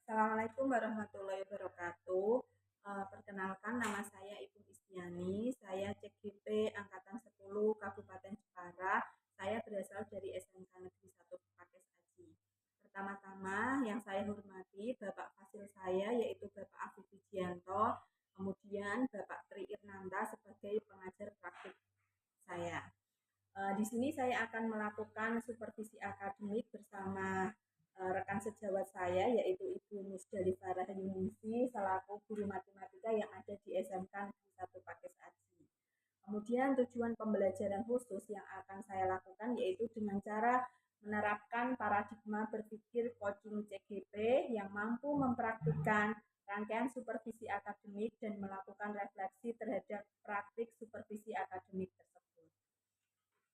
Assalamualaikum warahmatullahi wabarakatuh. Perkenalkan nama saya Ibu Istiani. Saya CGP Angkatan 10 Kabupaten Jepara. Saya berasal dari SMK Negeri 1 Pakes Aji. Pertama-tama yang saya hormati Bapak Fasil saya yaitu Bapak Afif Wijianto, kemudian Bapak Tri Irnanta sebagai pengajar praktik saya. Di sini saya akan melakukan supervisi akademik bersama rekan sejawat saya yaitu Ibu Musdalifah Rahyuningsi selaku guru matematika yang ada di SMK Negeri 1 Pakes Aji. Kemudian tujuan pembelajaran khusus yang akan saya lakukan yaitu dengan cara menerapkan paradigma berpikir coaching CGP yang mampu mempraktikkan rangkaian supervisi akademik dan melakukan refleksi terhadap praktik supervisi akademik tersebut.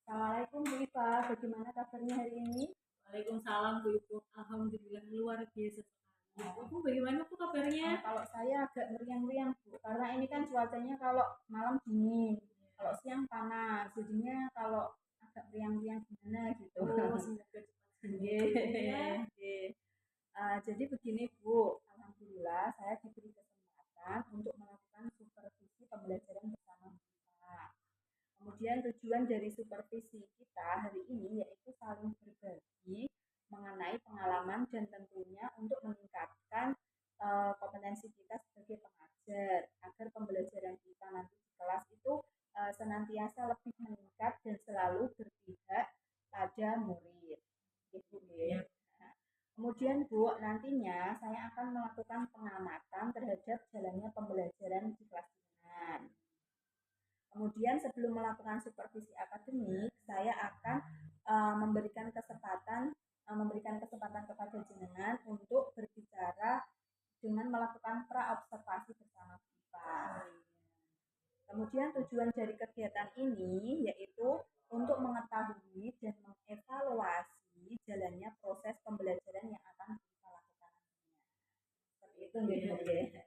Assalamualaikum Bu Iva, bagaimana kabarnya hari ini? Waalaikumsalam Bu Ibu. Alhamdulillah luar biasa sekali. Ibu bagaimana Bu kabarnya? Kalau saya agak meriang-riang Bu, karena ini kan cuacanya kalau malam dingin, kalau siang panas, jadinya kalau agak meriang-riang gimana gitu. Oh, semoga cepat sembuh ya. Jadi begini Bu, Alhamdulillah saya diberi kesempatan untuk melakukan supervisi pembelajaran bersama Bu Iva. Kemudian tujuan dari supervisi kita hari ini yaitu saling berbagi mengenai pengalaman dan tentunya untuk meningkatkan kompetensi kita sebagai pengajar agar pembelajaran kita nanti di kelas itu senantiasa lebih meningkat dan selalu berpihak pada murid. Gitu, ya. Nah, kemudian Bu, nantinya saya akan melakukan pengamatan terhadap jalannya pembelajaran di kelas ringan. Kemudian sebelum melakukan supervisi akademik, saya akan memberikan kesempatan kepada jenengan untuk berbicara dengan melakukan pra-observasi bersama kita. Kemudian tujuan dari kegiatan ini yaitu untuk mengetahui dan mengevaluasi jalannya proses pembelajaran yang akan kita lakukan nantinya. Seperti itu, ya.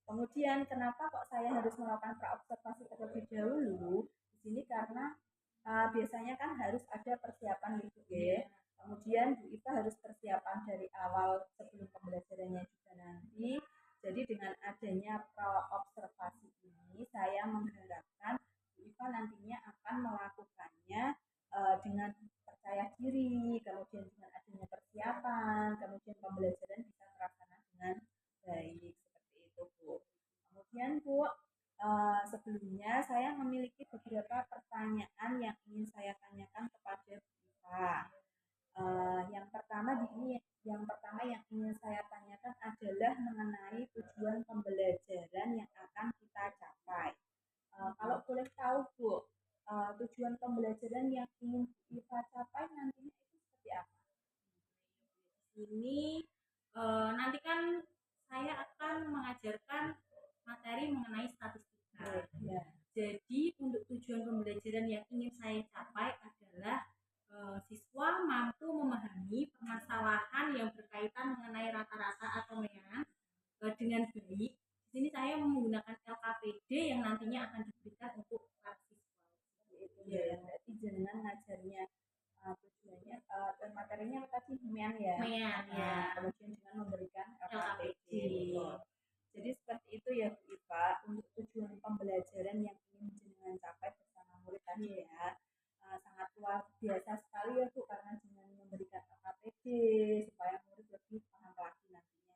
Kemudian kenapa kok saya harus melakukan praobservasi terlebih dahulu? Di sini karena biasanya kan harus ada persiapan gitu ya. Kemudian Bu Iva harus persiapan dari awal sebelum pembelajarannya juga nanti. Jadi dengan adanya praobservasi ini, saya mengharapkan Bu Iva nantinya akan melakukannya dengan percaya diri, kemudian dengan adanya persiapan, kemudian pembelajaran bisa terlaksana dengan baik. Seperti itu Bu. Kemudian Bu, sebelumnya saya memiliki beberapa pertanyaan yang ingin saya tanyakan kepada Bu Iva. Yang pertama yang ingin saya tanyakan adalah mengenai tujuan pembelajaran yang akan kita capai. Kalau boleh tahu Bu, tujuan pembelajaran yang ingin Bu Iva capai nantinya itu seperti apa? Ini nanti kan saya akan mengajarkan materi mengenai statistika. Ya. Jadi untuk tujuan pembelajaran yang ingin saya capai adalah siswa mampu memahami permasalahan yang berkaitan mengenai rata-rata atau mean dengan baik. Di sini saya menggunakan LKPD yang nantinya akan diberikan untuk para siswa. Itu ya, berarti jenengan ngajarnya tujuannya dan materinya apa tadi MEN ya? MEN ya. Kemudian dengan memberikan LKPD. Jadi seperti itu ya Bu Iva, untuk tujuan pembelajaran yang ingin jenengan capai bersama murid tadi ya. Sangat luar biasa sekali ya Bu, karena dengan memberikan LKPD supaya murid lebih paham lagi nantinya.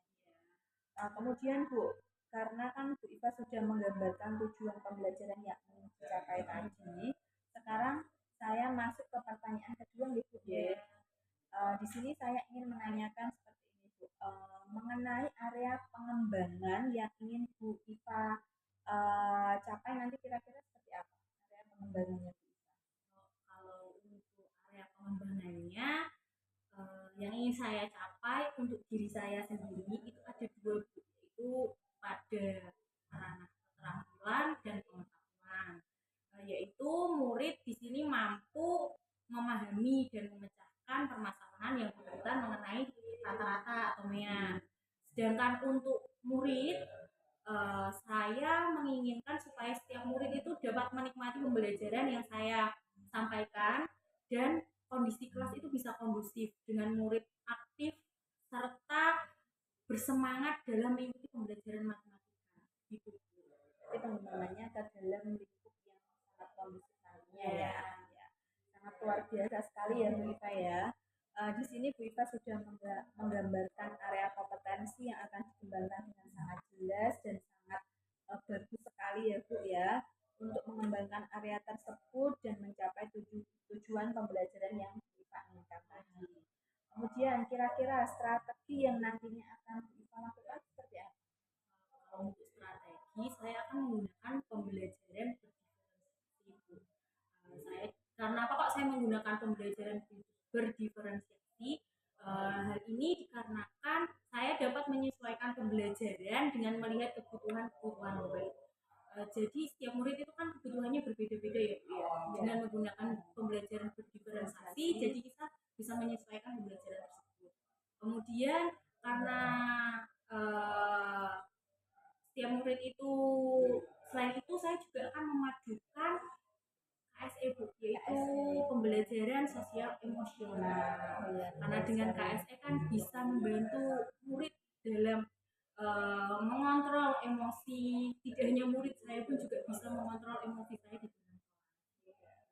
Kemudian Bu, karena kan Bu Iva sudah menggambarkan tujuan pembelajaran yang ingin dicapai tadi, sekarang saya masuk ke pertanyaan kedua nih Bu. Di sini saya ingin menanyakan seperti ini Bu, mengenai area pengembangan yang ingin Bu Iva capai nanti kira-kira seperti apa area pengembangannya Bu Iva? Kalau untuk area pengembangannya yang ingin saya capai untuk diri saya sendiri itu ada dua, itu pada ranah keterampilan dan pengetahuan, yaitu murid di sini mampu memahami dan memecahkan permasalahan yang berkaitan mengenai rata-rata atau mean. Sedangkan untuk murid, saya menginginkan supaya setiap murid itu dapat menikmati pembelajaran yang saya sampaikan dan kondisi kelas itu bisa kondusif dengan murid aktif serta bersemangat dalam mengikuti pembelajaran matematika gitu. Jadi pengembangannya ke dalam lingkup yang sangat kondusif nantinya ya. Ya. Sangat luar biasa sekali ya Bu Iva ya. Di sini Bu Iva sudah menggambarkan area kompetensi yang akan dikembangkan dengan sangat jelas dan sangat bagus sekali ya Bu ya, untuk mengembangkan area tersebut dan mencapai tujuan pembelajaran yang Bu Iva inginkan tadi. Kemudian kira-kira strategi yang nantinya akan Bu Iva lakukan seperti apa? Kalau untuk strategi, saya akan menggunakan pembelajaran berdiferensiasi. Saya karena apa kok saya menggunakan pembelajaran berdiferensiasi? Hal ini dikarenakan saya dapat menyesuaikan pembelajaran dengan melihat kebutuhan murid. Jadi setiap murid itu kan kebutuhannya berbeda-beda ya, Bu ya. Dengan menggunakan pembelajaran berdiferensiasi, jadi kita bisa menyesuaikan pembelajaran tersebut. Kemudian karena setiap murid itu, selain itu saya juga akan memadukan KSE Bu, yaitu pembelajaran sosial emosional. Karena dengan KSE kan bisa membantu murid dalam mengontrol emosi. Tidak hanya murid, saya pun juga bisa mengontrol emosi saya di dalam kelas.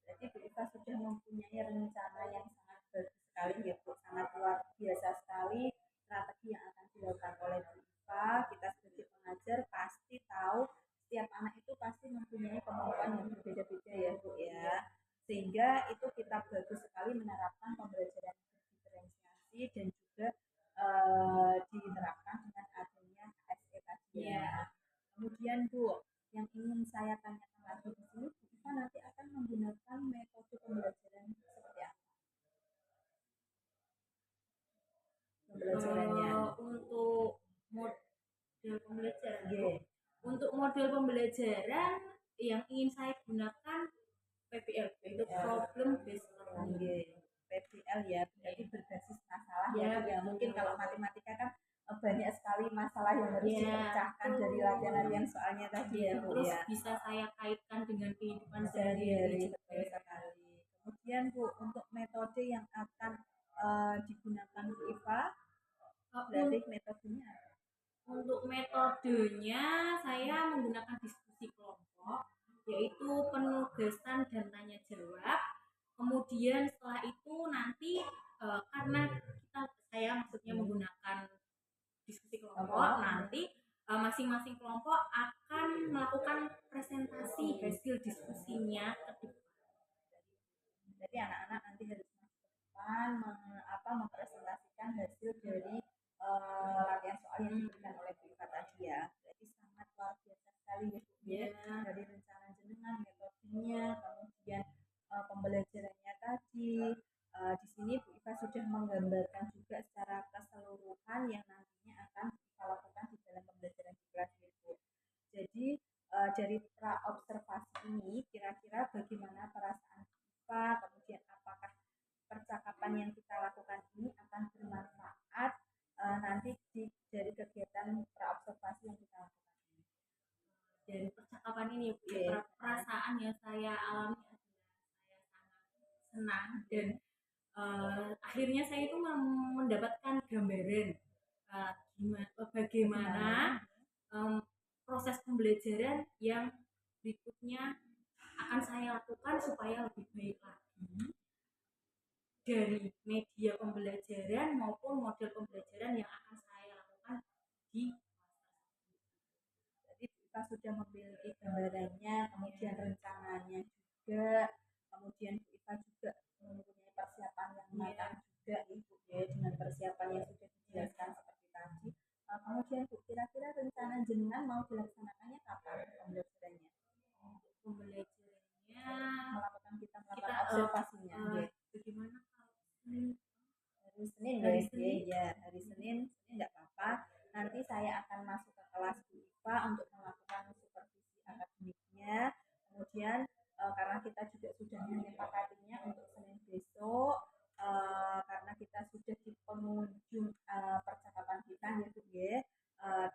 Jadi Bu Iva sudah mempunyai rencana yang sangat bagus sekali ya Bu, sangat luar biasa sekali strategi yang akan dilakukan oleh Bu Iva. Kita sebagai pengajar pasti tahu setiap anak itu pasti mempunyai kemampuan yang berbeda-beda ya Bu ya, sehingga itu kita bagus sekali menerapkan pembelajaran diferensiasi dan juga diterapkan dengan adanya KSE tadi ya. Kemudian Bu, yang ingin saya tanyakan lagi di sini, Bu Iva nanti akan menggunakan metode pembelajaran seperti apa? Pembelajarannya. Untuk model pembelajaran. Yeah. Untuk model pembelajaran yang ingin saya gunakan PBL, itu problem based learning. Yeah. PBL ya, berarti berbasis masalah ya. Mungkin kalau matematika kan banyak sekali masalah yang harus dipecahkan dari latihan-latihan soalnya tadi ya Bu. Terus bisa saya kaitkan dengan kehidupan sehari-hari sekali. Kemudian Bu, untuk metode yang akan digunakan Bu Iva, berarti metodenya apa? Untuk metodenya saya menggunakan diskusi kelompok, yaitu penugasan dan tanya jawab. Kemudian setelah itu nanti karena saya maksudnya menggunakan diskusi kelompok, nanti masing-masing kelompok akan melakukan presentasi hasil diskusinya ke depan. Jadi anak-anak nanti harus masuk ke depan mempresentasikan hasil dari latihan soal yang diberikan oleh Bu Iva tadi ya. Jadi sangat luar biasa sekali ya Bu ya. Dari rencana jenengan, metodenya, kemudian pembelajarannya tadi. Di sini Bu Iva sudah menggambarkan juga secara keseluruhan yang nantinya akan kita lakukan di dalam pembelajaran di kelas itu. Jadi dari pra observasi ini kira-kira bagaimana perasaan kita, kemudian apakah percakapan yang kita lakukan ini akan bermanfaat nanti dari kegiatan pra observasi yang kita lakukan ini. Dari percakapan ini perasaan yang saya alami adalah saya sangat senang dan akhirnya saya itu mendapatkan gambaran bagaimana proses pembelajaran yang berikutnya akan saya lakukan supaya lebih baik lagi dari media pembelajaran maupun model pembelajaran yang akan saya lakukan di jadi kita sudah memiliki gambarannya, kemudian rencananya juga, kemudian kita juga mempunyai persiapan yang matang juga Ibu ya, dengan persiapan yang sudah dijelaskan seperti tadi. Kemudian Bu, kira-kira rencana jenengan mau dilaksanakannya kapan pembelajarannya? Pembelajarannya melakukan observasinya. Bagaimana hari Senin ya, hari Senin nggak apa-apa. Nanti saya akan masuk ke kelas Bu Iva untuk melakukan supervisi akademiknya. Kemudian karena kita juga sudah menyepakatinya untuk Senin besok, karena kita sudah di penghujung percakapan kita ya Bu ya.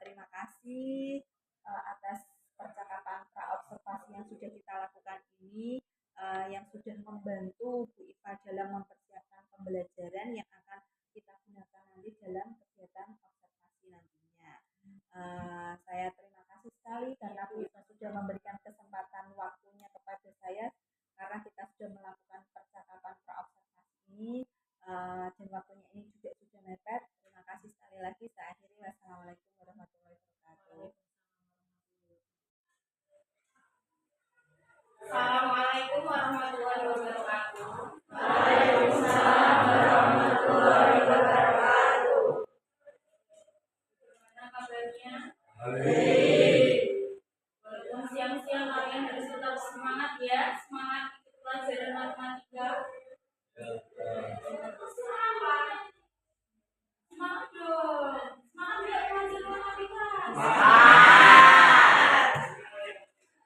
Terima kasih atas percakapan pra observasi yang sudah kita lakukan ini, yang sudah membantu Bu Iva dalam mempersiapkan pembelajaran yang akan kita gunakan nanti dalam kegiatan observasi waktunya ini juga sudah mepet. Terima kasih sekali lagi. Saya akhiri. Wassalamualaikum warahmatullahi wabarakatuh. Assalamualaikum warahmatullahi wabarakatuh. Waalaikumsalam warahmatullahi wabarakatuh. Gimana kabarnya? Baik. Walaupun siang-siang kalian harus tetap semangat ya, semangat ikut pelajaran matematika. Semangat. Semangat dong. Semangat ya pelajaran matematika.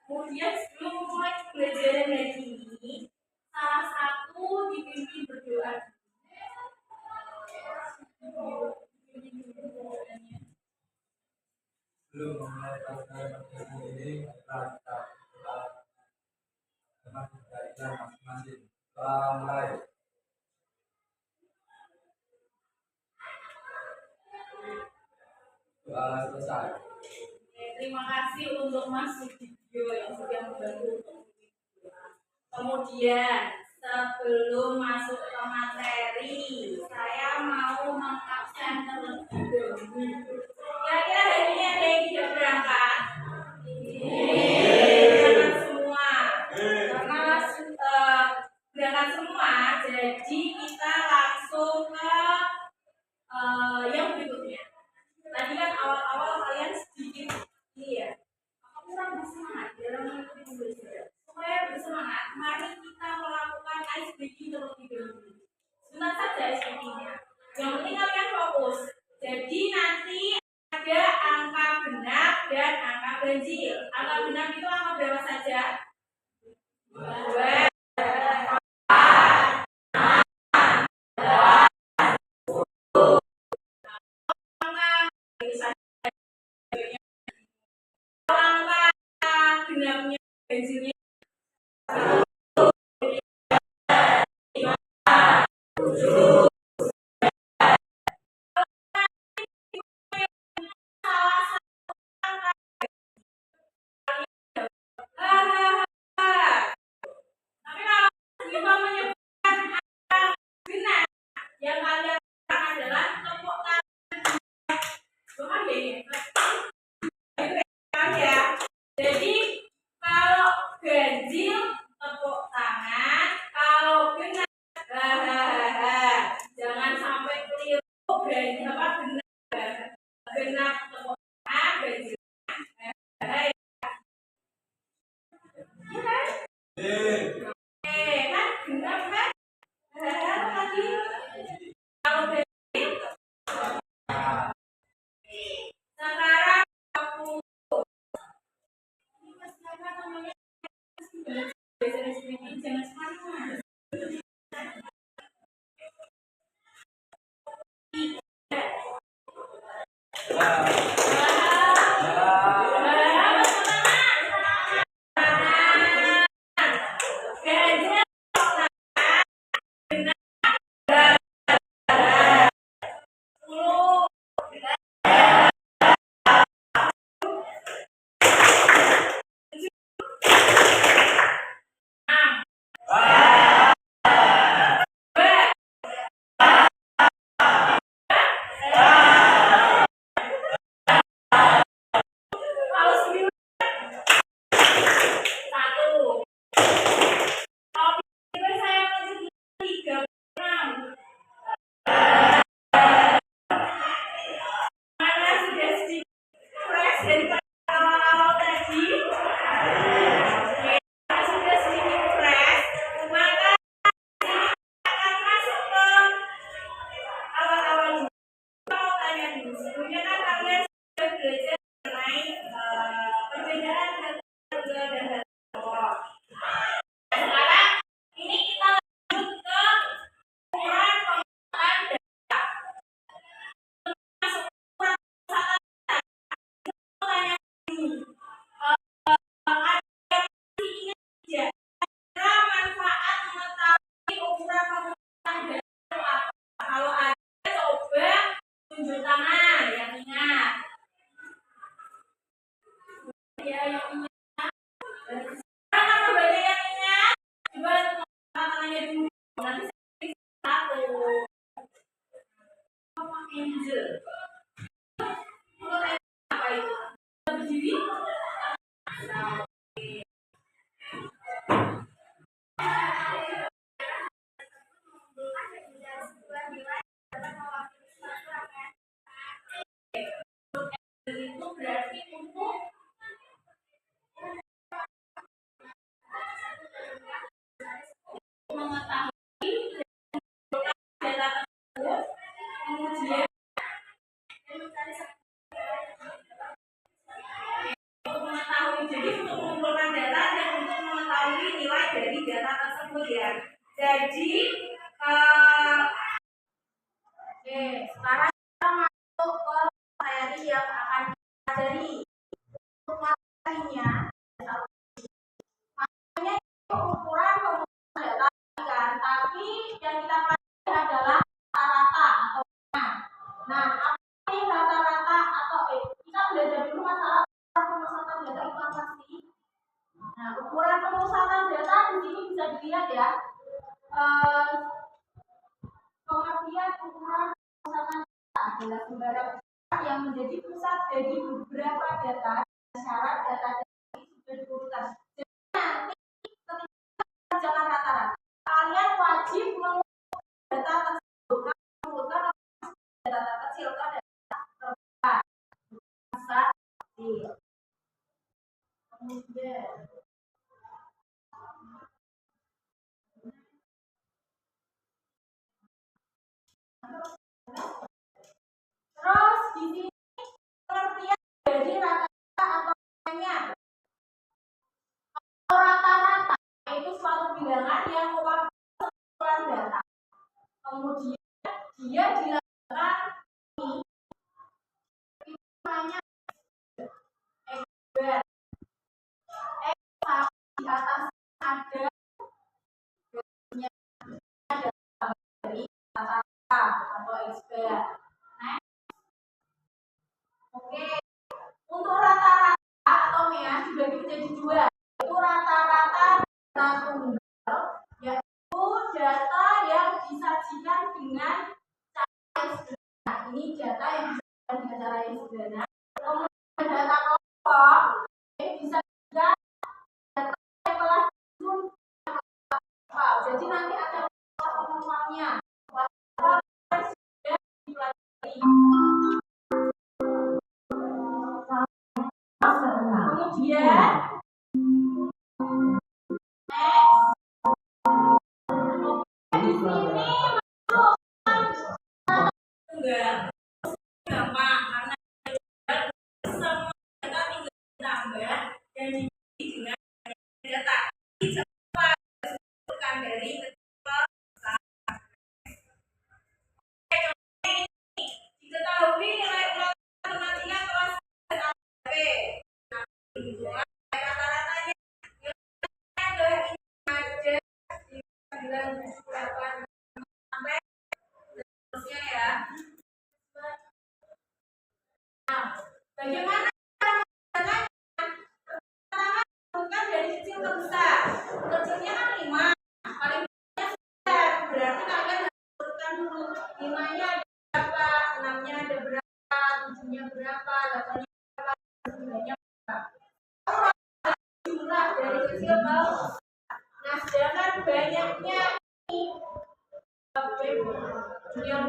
Kemudian sebelum mulai pembelajaran hari ini, salah satu dipimpin berdoa. Belum memulai pelajaran ini, telah kita belajar masing-masing. Telah mulai. Doa selesai. Terima kasih untuk Mas Sudibyo yang sudah membantu untuk kemudian sebelum masuk ke materi, saya mau mengabsen terlebih dahulu. Kira-kira hari ini ada yang tidak berangkat? Berangkat semua. Karena berangkat semua, jadi kita langsung ke yang berikutnya. Tadi kan awal-awal kalian sedikit iya, aku kurang bersemangat dalam mengikuti pembelajaran. Supaya bersemangat, mari kita melakukan ice breaking terlebih dahulu. Sebentar saja ice breakingnya. Yang penting kalian fokus. Jadi nanti ada angka genap dan angka ganjil. Angka genap itu angka berapa saja? 2. Angka genapnya ganjilnya tapi kalau kita menyebutkan angka genap yang kalian adalah tepuk tangan. Bukan ya. Jadi kalau ganjil tepuk tangan, kalau genap jangan sampai keliru. Ganjil apa genap? Genap tepuk tangan, ganjil. Kan genap kan? Tadi kalau ganjil sekarang aku jangan semangat. adalah sembara yang menjadi pusat dari beberapa data syarat data sudah diurutan. Jadi nanti ketika kerjakan rata-rata, kalian wajib mengumpulkan data tersebut. Mengumpulkan data kecil ke data terbesar. Besar kecil. Kemudian terus di sini pengertian dari rata-rata atau hanya rata-rata itu suatu bilangan yang mewakili keseluruhan data. Kemudian dia dilakukan hanya X di atas ada dari rata-rata atau X bar. Oke, untuk rata-rata atau MEA dibagi menjadi dua. Itu rata-rata data tunggal, yaitu data yang disajikan dengan cara yang sederhana. Ini data yang disajikan dengan cara yang sederhana. Kemudian data kelompok disajikan data yang telah disusun. Jadi nanti ada kelompok-kelompoknya. Kemudian di sini Enggak gampang karena semua data tinggal ditambah dan diisi dengan data. Coba disebutkan dari kecil ke diketahui nilai ulangan matematika kelas SMP. Rata-ratanya ada di 98 sampai terusnya ya. Nah, bagaimana caranya? Pertama, bukan dari kecil ke besar. Kecilnya kan 5, paling banyaknya 9. Berarti kalian harus urutkan dulu. 5-nya ada berapa, 6-nya ada berapa, 7-nya berapa, 8-nya berapa, 9-nya berapa. Jumlah dari kecil ke besar. Nah, sedangkan banyaknya ini junior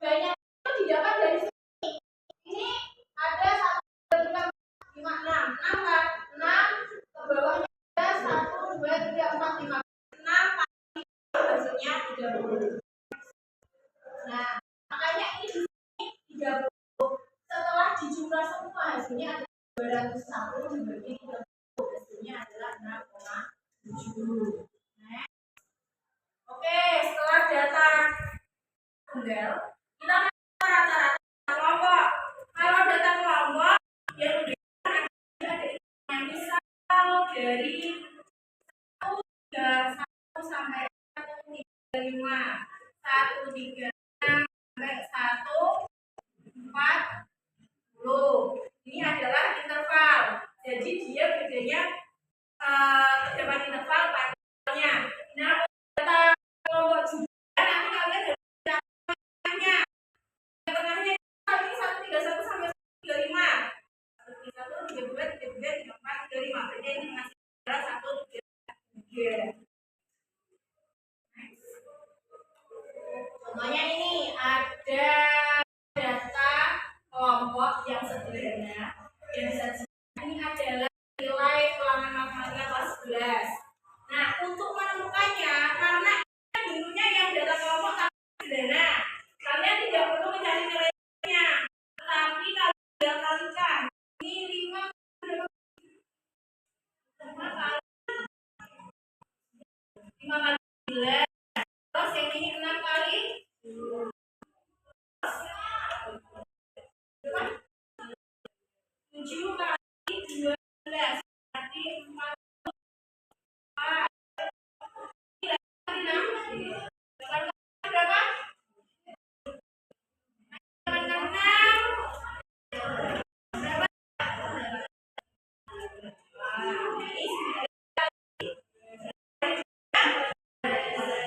banyak itu didapat dari sini. Ini ada 1, 2, 3, 4, 5, 6. 6 kan? 6 ke bawahnya ada 1, 2, 3, 4, 5. 6 kali hasilnya 30. Nah, makanya ini di sini 30. Setelah dijumlah semua hasilnya ada 201 dibagi 30. Hasilnya adalah 6,7. Nah, oke, setelah data tunggal kita rata-rata kelompok. Kalau data kelompok yang yang misal dari 1 sampai 135, 136 sampai 140. Ini adalah interval. Jadi dia bedanya terdapat interval padanya. Nah, data kelompok juga nanti kalian harus tengahnya ini 131 sampai 135. 131, 32, 33, 34, 35. Berarti ini masih adalah 133. Contohnya ini ada data kelompok yang sederhana yang disajikan ini adalah nilai ulangan matematika kelas 11. Nah, untuk menemukannya karena dulunya yang data kelompok sangat sederhana, kalian tidak perlu mencari nilainya, tetapi kalian tinggal kalikan. Ini 5 kali 11. Terus yang ini 6 kali 7 kali 12. Berarti 4 berapa? 6.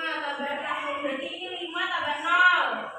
tambah 6, berarti ini 5 tambah 0.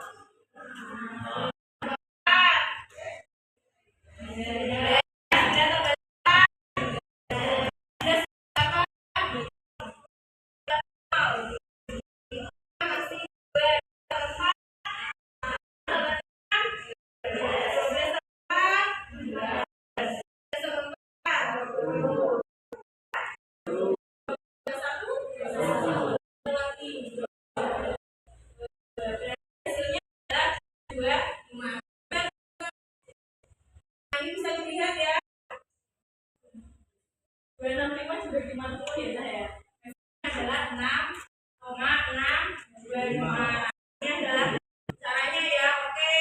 265 juga 50 ya saya. Adalah 6,625. Ini adalah caranya ya. Oke.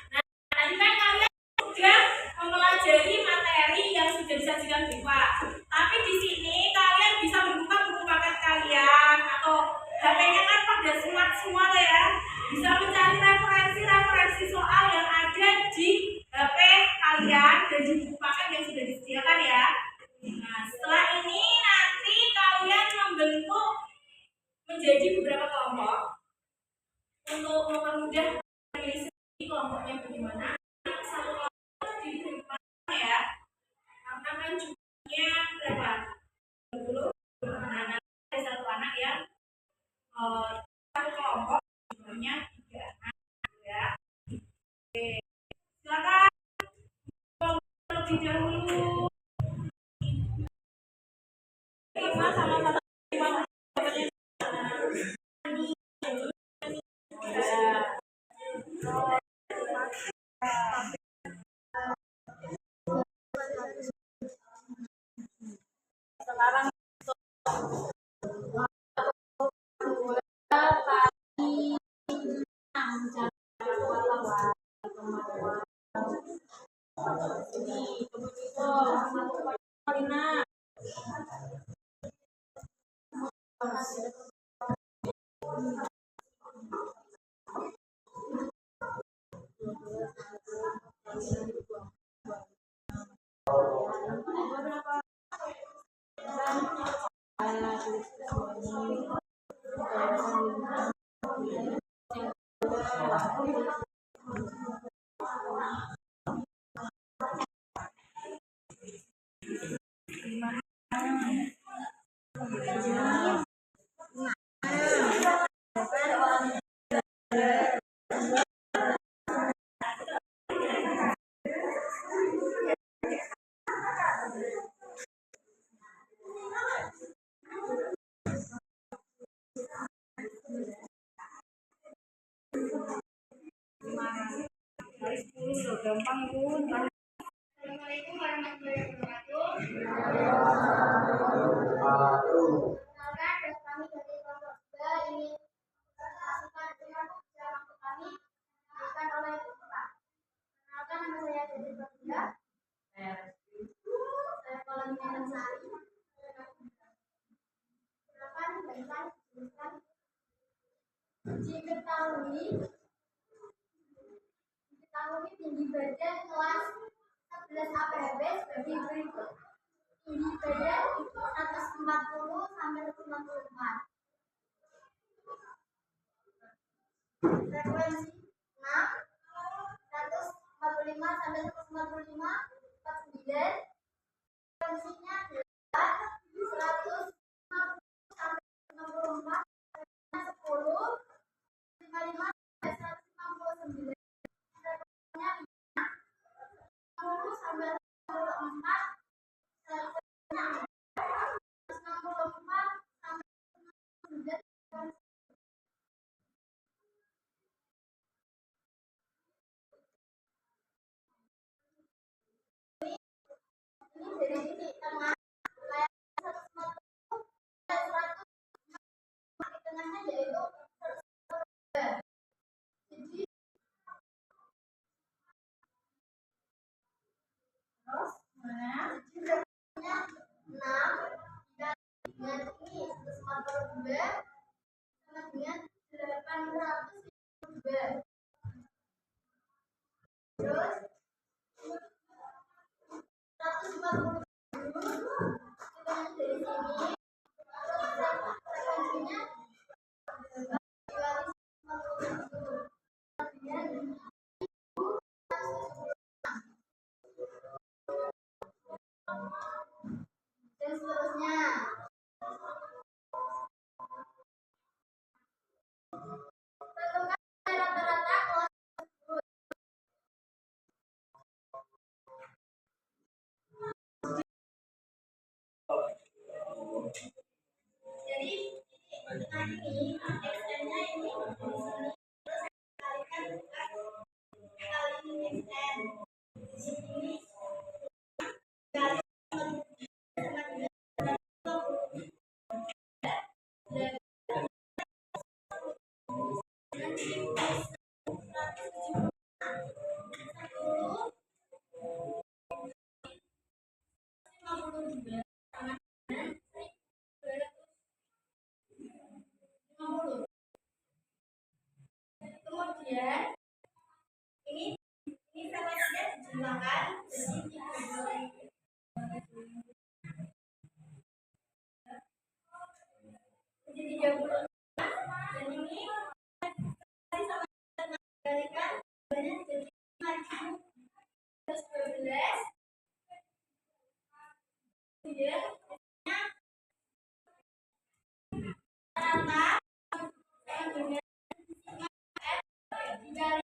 Nah, tadi kan kalian sudah mempelajari materi yang sudah disajikan BIPA. Tapi di sini kalian bisa membuka buku paket kalian atau HP-nya kan pada smart semua ya. Bisa mencari referensi soal yang ada di HP kalian dan di buku paket yang sudah disediakan ya. Nah, setelah ini nanti kalian membentuk menjadi beberapa kelompok untuk mempermudah memilih sendiri kelompoknya bagaimana. Satu kelompok diberi ya, karena kan jumlahnya berapa? 20. Nah, nanti ada satu anak yang satu kelompok jumlahnya 3 anak ya. Oke, silakan lebih dahulu. 5 sama 1 5 sekarang gampang pun. Assalamualaikum warahmatullahi wabarakatuh. Perkenalkan, kami dari kelompok 3 ini mempresentasikan dengan cara kami diberikan oleh Bapak. Perkenalkan, nama saya Dede Baginda. Saya kolomnya Ansari. Silakan bagikan tuliskan. Diketahui tinggi badan kelas 11 APB sebagai berikut. Tinggi badan 140 sampai 144. Frekuensi 6, 145 sampai 145, 49. Frekuensinya 8, 150 sampai 164, 10, 55 sampai 159. Sampai 64, selesainya 164 sampai 9. Ini dari titik tengah kayak 150 dan 100, titik tengahnya yaitu 100. Jadi terus mana? Jumlahnya 6 dan dengan ini 142 sama dengan 852. Terus 150 kita dari sini, terus kemudian ini frekuensinya dijumlahkan jadi 30 dan ini sama dikalikan banyak jadi 5.112 kemudian rata sama dengan dikali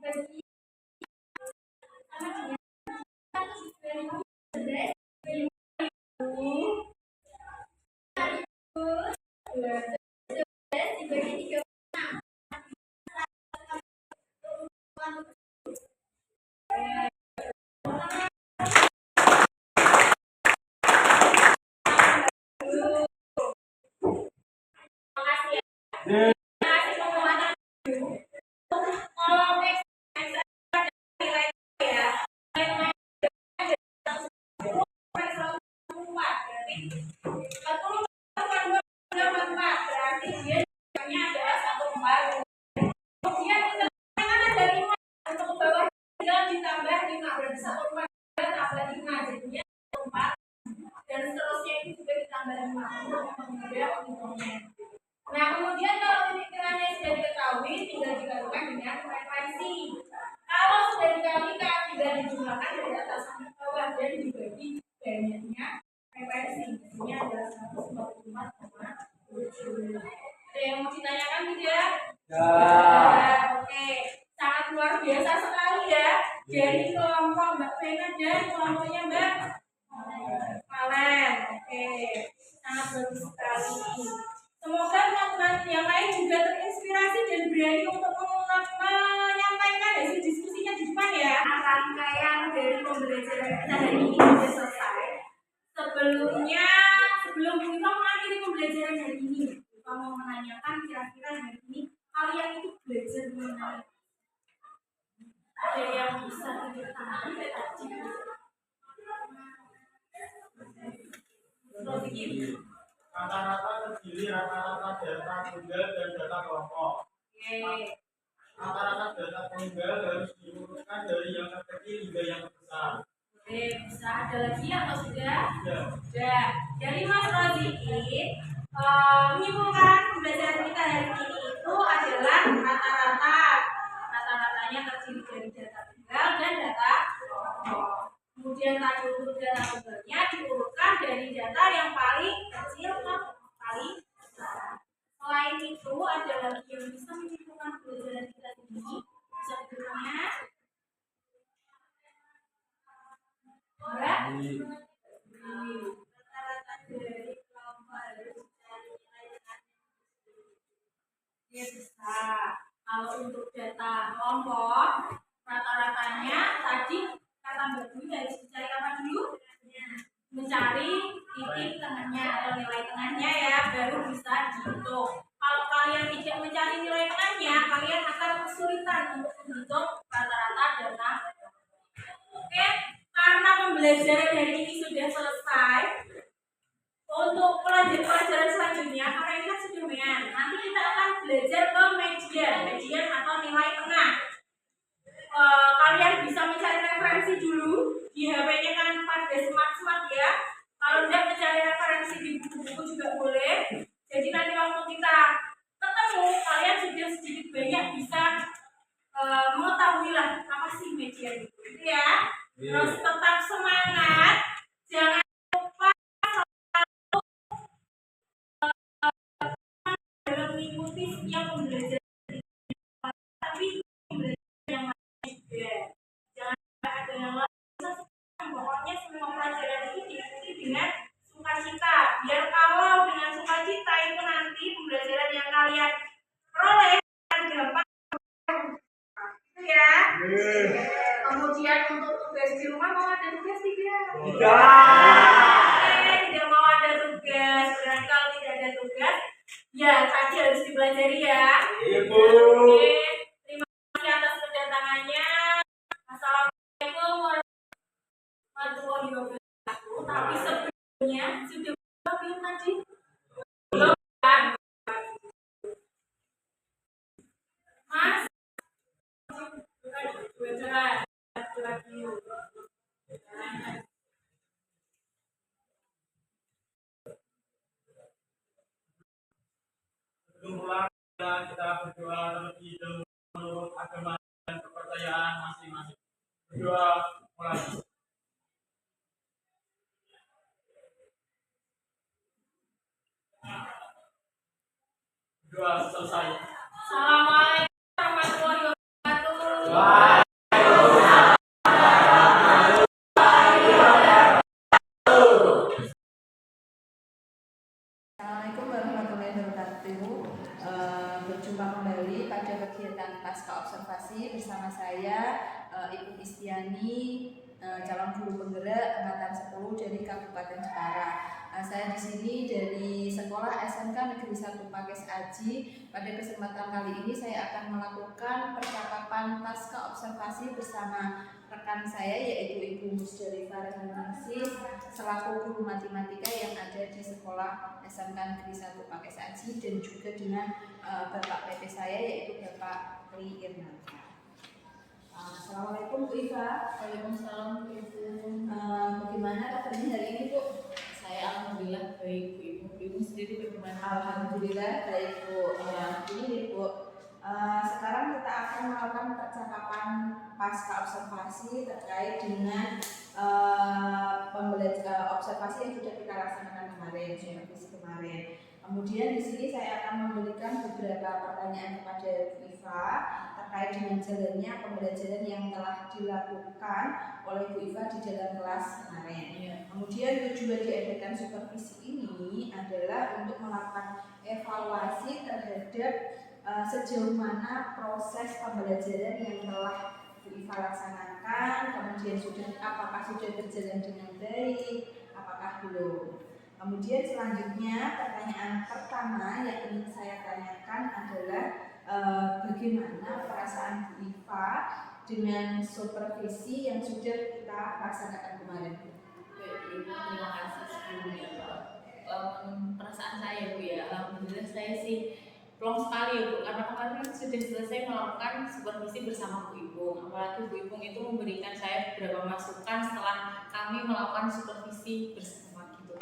bagi sama dengan 112 dibagi 36 dan seterusnya itu juga ditambah 5. Nah, kemudian kalau titik-titiknya sudah diketahui, tinggal dikalikan dengan frekuensi. Kalau sudah dikalikan, tinggal dijumlahkan dari atas sampai bawah dan dibagi banyaknya frekuensi. Ini adalah 144,7. Ada yang mau ditanyakan tidak? Ya. Oke, sangat luar biasa sekali ya. Dari kelompok Mbak Vena dan kelompoknya Mbak Valen. Oke, sangat bagus sekali. Semoga teman-teman yang lain juga terinspirasi dan berani untuk menyampaikan hasil diskusinya di depan ya. Rangkaian dari pembelajaran kita hari ini sudah selesai. Sebelum kita mengakhiri pembelajaran hari ini, kita mau menanyakan kira-kira hari ini kalian itu belajar mengenai ada yang bisa diketahui tadi. Rata-rata terdiri rata-rata data tunggal dan data kelompok. Rata-rata data tunggal harus diurutkan dari yang terkecil hingga yang terbesar. Bisa ada lagi atau sudah? Sudah. Dari Mas Roziki menyimpulkan pembelajaran kita hari ini itu adalah rata-ratanya terdiri dari data tunggal dan data kelompok. Kemudian tadi untuk data tunggalnya diurutkan dari data yang paling kecil ke paling besar. Selain itu ada lagi yang bisa menyimpulkan pembelajaran kita ini. Bisa ditanya? Ya? Rata-rata dari kelompok harus mencari nilai ya bisa. Kalau untuk data kelompok rata-ratanya tadi kata Mbak Dwi harus mencari apa dulu? Mencari titik tengahnya atau nilai tengahnya ya, baru bisa dihitung. Kalau kalian tidak mencari nilai tengahnya, kalian akan kesulitan untuk menghitung rata-rata data. Oke, karena pembelajaran hari ini sudah selesai. Untuk pelajaran selanjutnya, karena ini kan sudah nanti kita akan belajar ke median atau nilai tengah. Kalian bisa mencari referensi dulu di HP-nya kan pada smart ya. Kalau tidak mencari referensi di buku-buku juga boleh. Jadi nanti waktu kita ketemu, kalian sudah sedikit banyak bisa mengetahui lah apa sih median itu ya. Terus tetap semangat, jangan lupa dalam mengikuti setiap pembelajaran, tapi pembelajaran yang lain juga. Jangan ada yang lain. Pokoknya semua pelajaran itu diikuti dengan sukacita. Biar kalau dengan sukacita itu nanti pembelajaran yang kalian peroleh akan gampang. Ya. Kemudian untuk tugas di rumah mau ada tugas tidak? Tidak mau ada tugas. Berarti kalau tidak ada tugas, ya tadi harus dipelajari ya. Oke. Terima kasih atas kedatangannya. Assalamualaikum warahmatullahi wabarakatuh. Tapi sebelumnya sudah belum tadi? Belum kan? marilah kita berdoa terlebih dahulu menurut agama dan kepercayaan masing-masing. Berdoa mulai. Berdoa selesai. Assalamualaikum warahmatullahi wabarakatuh. Assalamualaikum warahmatullahi wabarakatuh. Berjumpa kembali pada kegiatan pasca observasi bersama saya Ibu Istiani, calon guru penggerak angkatan 10 dari Kabupaten Jepara. Saya di sini dari Sekolah SMK Negeri 1 Pakis Aji. Pada kesempatan kali ini saya akan melakukan percakapan pasca observasi bersama rekan saya yaitu Ibu Musdalifah Rahmaningsih selaku guru matematika yang ada di Sekolah SMK Negeri 1 Pakis Aji, dan juga dengan Bapak PP saya yaitu Bapak Kli Irnanta. Assalamualaikum Bu Iva. Waalaikumsalam Bu Ibu. Bagaimana kabarnya hari ini Bu? Saya alhamdulillah baik Bu Ibu. Bu Ibu sendiri bagaimana? Alhamdulillah baik Bu. Ini Bu, sekarang kita akan melakukan percakapan pasca observasi terkait dengan observasi yang sudah kita laksanakan kemarin, supervisi kemarin. Kemudian di sini saya akan memberikan beberapa pertanyaan kepada Bu Iva terkait dengan jalannya pembelajaran yang telah dilakukan oleh Bu Iva di dalam kelas kemarin. Kemudian tujuan diadakan supervisi ini adalah untuk melakukan evaluasi terhadap sejauh mana proses pembelajaran yang telah Bu Iva laksanakan, kemudian apakah sudah berjalan dengan baik, apakah belum. Kemudian selanjutnya pertanyaan pertama yang ingin saya tanyakan adalah bagaimana perasaan Bu Iva dengan supervisi yang sudah kita laksanakan kemarin. Baik Bu Ibu, terima kasih sebelumnya Pak. Perasaan saya Bu ya, alhamdulillah saya sih plong sekali ya Bu, karena kemarin sudah selesai melakukan supervisi bersama Bu Ibu. Apalagi Bu Ibu itu memberikan saya beberapa masukan setelah kami melakukan supervisi bersama gitu Bu.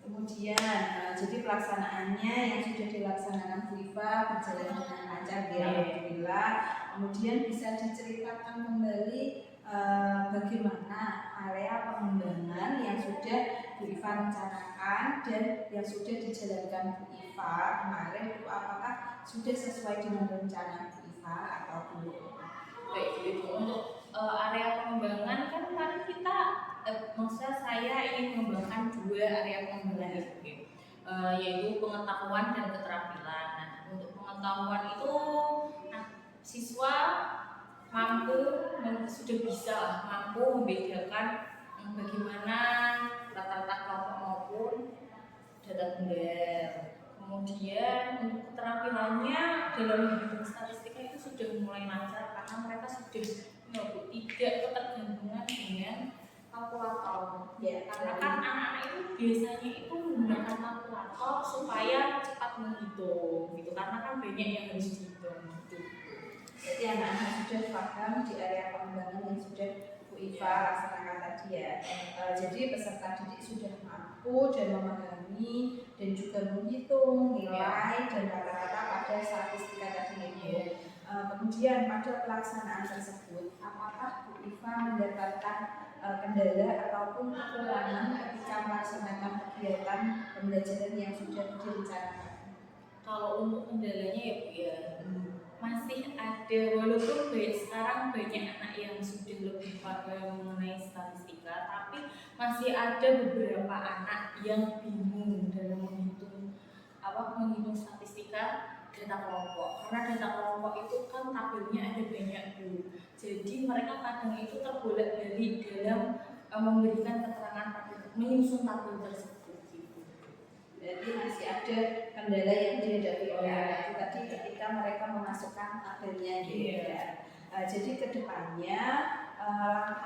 Kemudian jadi pelaksanaannya yang sudah dilaksanakan Bu Iva berjalan dengan lancar ya, alhamdulillah. Kemudian bisa diceritakan kembali bagaimana area pengembangan yang sudah Bu Iva rencanakan dan yang sudah dijalankan Bu Iva kemarin itu apakah sudah sesuai dengan rencana Bu Iva atau belum? Baik Bu Ibu, untuk area pengembangan kan kemarin kita maksudnya saya ingin mengembangkan dua area pengembangan itu yaitu pengetahuan dan keterampilan. Nah, untuk pengetahuan itu siswa sudah bisa mampu membedakan bagaimana rata-rata kelompok maupun data tunggal. Kemudian untuk keterampilannya dalam menghitung statistika itu sudah mulai lancar karena mereka sudah tidak ketergantungan dengan kalkulator. Ya, karena kan anak-anak itu biasanya itu menggunakan kalkulator supaya cepat menghitung gitu, karena kan banyak yang harus dihitung gitu. Jadi anak-anak sudah paham di area pengembangan yang sudah Bu Iva laksanakan tadi ya. Jadi peserta didik sudah mampu dan memahami dan juga menghitung nilai dan rata-rata pada statistika tadi itu. Kemudian pada pelaksanaan tersebut, apakah Bu Iva mendapatkan kendala ataupun kekurangan ketika melaksanakan kegiatan pembelajaran yang sudah direncanakan? Kalau untuk kendalanya ya Bu ya, masih ada, walaupun sekarang banyak anak yang sudah lebih paham mengenai statistika, tapi masih ada beberapa anak yang bingung dalam menghitung statistika data kelompok. Karena data kelompok itu kan tabelnya ada banyak Bu, jadi mereka kadang itu terbolak-balik dalam memberikan keterangan menyusun tabel tersebut gitu. Jadi masih ada kendala yang dihadapi oleh anak itu tadi ketika mereka memasukkan tabelnya gitu ya. Jadi kedepannya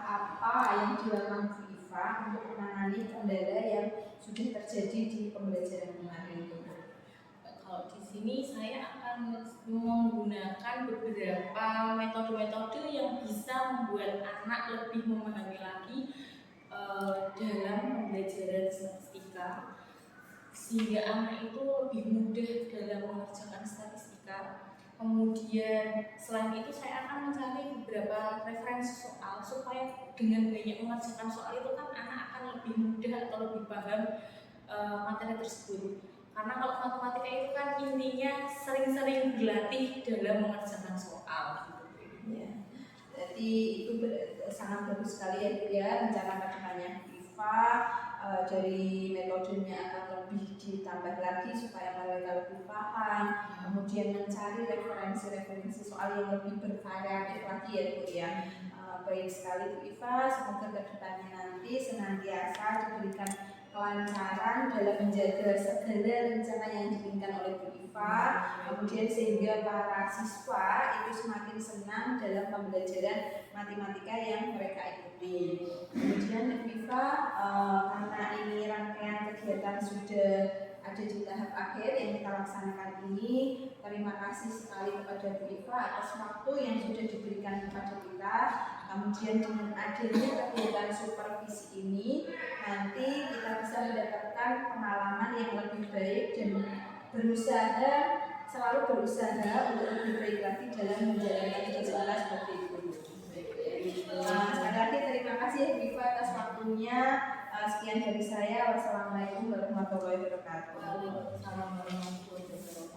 apa yang dilakukan Bu Iva untuk menangani kendala yang sudah terjadi di pembelajaran kemarin itu? Kalau di sini saya akan menggunakan beberapa metode-metode yang bisa membuat anak lebih memahami lagi dalam pembelajaran statistika. sehingga anak itu lebih mudah dalam mengerjakan statistika. Kemudian selain itu saya akan mencari beberapa referensi soal supaya dengan banyak mengerjakan soal itu kan anak akan lebih mudah atau lebih paham materi tersebut. Karena kalau matematika itu kan intinya sering-sering berlatih dalam mengerjakan soal. Ya. Jadi itu sangat bagus sekali ya Bu ya, rencana kedepannya IPA dari metodenya akan lebih ditambah lagi supaya mereka lebih paham, kemudian mencari referensi-referensi soal yang lebih bervariatif lagi ya Bu ya. Baik sekali Bu Iva, semoga kedepannya nanti senantiasa diberikan kelancaran dalam menjaga segala rencana yang diinginkan oleh Bu Iva, kemudian sehingga para siswa itu semakin senang dalam pembelajaran matematika yang mereka ikuti. Kemudian Bu Iva, karena ini rangkaian kegiatan sudah ada di tahap akhir yang kita laksanakan ini, terima kasih sekali kepada Bu Iva atas waktu yang sudah diberikan kepada kita. Kemudian dengan adanya kegiatan supervisi ini, nanti kita bisa mendapatkan pengalaman yang lebih baik dan selalu berusaha untuk lebih baik lagi dalam menjalankan tugas seperti itu. Sekali lagi terima kasih Bu Iva atas waktunya. Sekian dari saya. Wassalamualaikum warahmatullahi wabarakatuh. Waalaikumsalam warahmatullahi wabarakatuh.